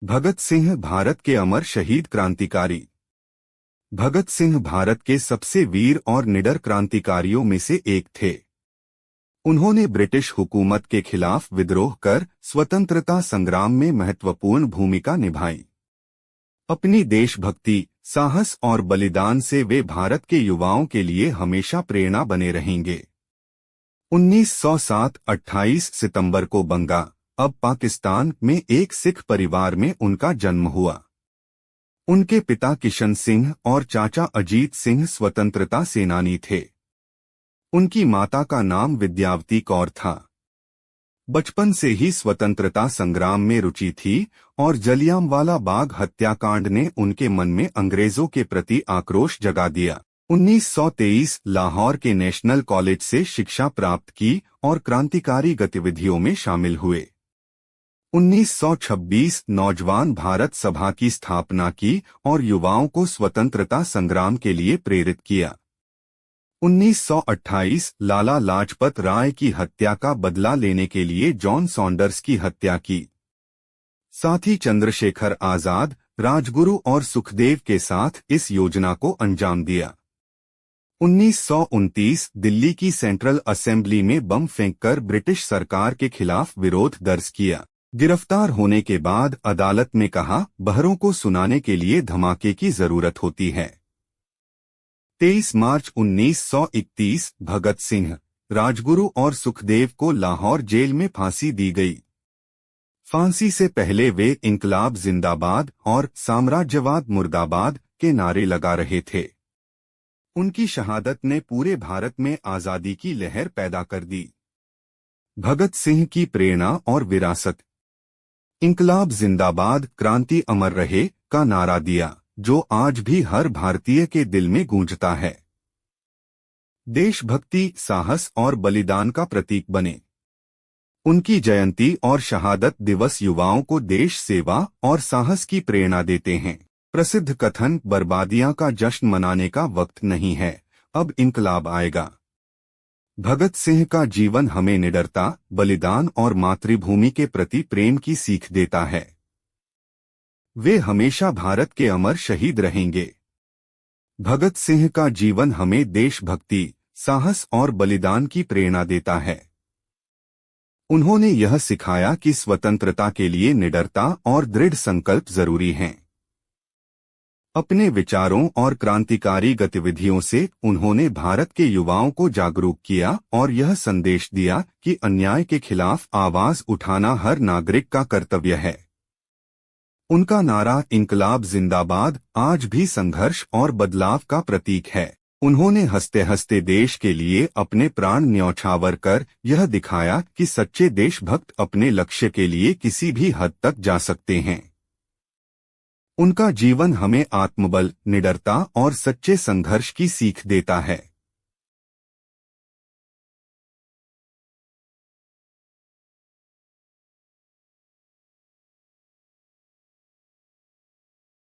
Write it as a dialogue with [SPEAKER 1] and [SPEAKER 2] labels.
[SPEAKER 1] भगत सिंह भारत के अमर शहीद क्रांतिकारी। भगत सिंह भारत के सबसे वीर और निडर क्रांतिकारियों में से एक थे। उन्होंने ब्रिटिश हुकूमत के खिलाफ विद्रोह कर स्वतंत्रता संग्राम में महत्वपूर्ण भूमिका निभाई। अपनी देशभक्ति, साहस और बलिदान से वे भारत के युवाओं के लिए हमेशा प्रेरणा बने रहेंगे। 1907 28 सितंबर को बंगा, अब पाकिस्तान में एक सिख परिवार में उनका जन्म हुआ। उनके पिता किशन सिंह और चाचा अजीत सिंह स्वतंत्रता सेनानी थे। उनकी माता का नाम विद्यावती कौर था। बचपन से ही स्वतंत्रता संग्राम में रुचि थी और जलियांवाला बाग हत्याकांड ने उनके मन में अंग्रेजों के प्रति आक्रोश जगा दिया। 1923 लाहौर के नेशनल कॉलेज से शिक्षा प्राप्त की और क्रांतिकारी गतिविधियों में शामिल हुए। 1926 नौजवान भारत सभा की स्थापना की और युवाओं को स्वतंत्रता संग्राम के लिए प्रेरित किया। 1928 लाला लाजपत राय की हत्या का बदला लेने के लिए जॉन सॉन्डर्स की हत्या की। साथ ही चंद्रशेखर आजाद, राजगुरु और सुखदेव के साथ इस योजना को अंजाम दिया। 1929 दिल्ली की सेंट्रल असेंबली में बम फेंककर ब्रिटिश सरकार के खिलाफ विरोध दर्ज किया। गिरफ्तार होने के बाद अदालत में कहा, बहरों को सुनाने के लिए धमाके की जरूरत होती है। 23 मार्च 1931 भगत सिंह, राजगुरु और सुखदेव को लाहौर जेल में फांसी दी गई। फांसी से पहले वे इंकलाब जिंदाबाद और साम्राज्यवाद मुर्दाबाद के नारे लगा रहे थे। उनकी शहादत ने पूरे भारत में आजादी की लहर पैदा कर दी। भगत सिंह की प्रेरणा और विरासत। इंकलाब जिंदाबाद, क्रांति अमर रहे का नारा दिया, जो आज भी हर भारतीय के दिल में गूंजता है। देशभक्ति, साहस और बलिदान का प्रतीक बने। उनकी जयंती और शहादत दिवस युवाओं को देश सेवा और साहस की प्रेरणा देते हैं। प्रसिद्ध कथन, बर्बादियां का जश्न मनाने का वक्त नहीं है, अब इंकलाब आएगा। भगत सिंह का जीवन हमें निडरता, बलिदान और मातृभूमि के प्रति प्रेम की सीख देता है। वे हमेशा भारत के अमर शहीद रहेंगे। भगत सिंह का जीवन हमें देशभक्ति, साहस और बलिदान की प्रेरणा देता है। उन्होंने यह सिखाया कि स्वतंत्रता के लिए निडरता और दृढ़ संकल्प जरूरी हैं। अपने विचारों और क्रांतिकारी गतिविधियों से उन्होंने भारत के युवाओं को जागरूक किया और यह संदेश दिया कि अन्याय के खिलाफ आवाज उठाना हर नागरिक का कर्तव्य है। उनका नारा इंकलाब जिंदाबाद आज भी संघर्ष और बदलाव का प्रतीक है। उन्होंने हंसते हंसते देश के लिए अपने प्राण न्यौछावर कर यह दिखाया कि सच्चे देशभक्त अपने लक्ष्य के लिए किसी भी हद तक जा सकते हैं। उनका जीवन हमें आत्मबल, निडरता और सच्चे संघर्ष की सीख देता है।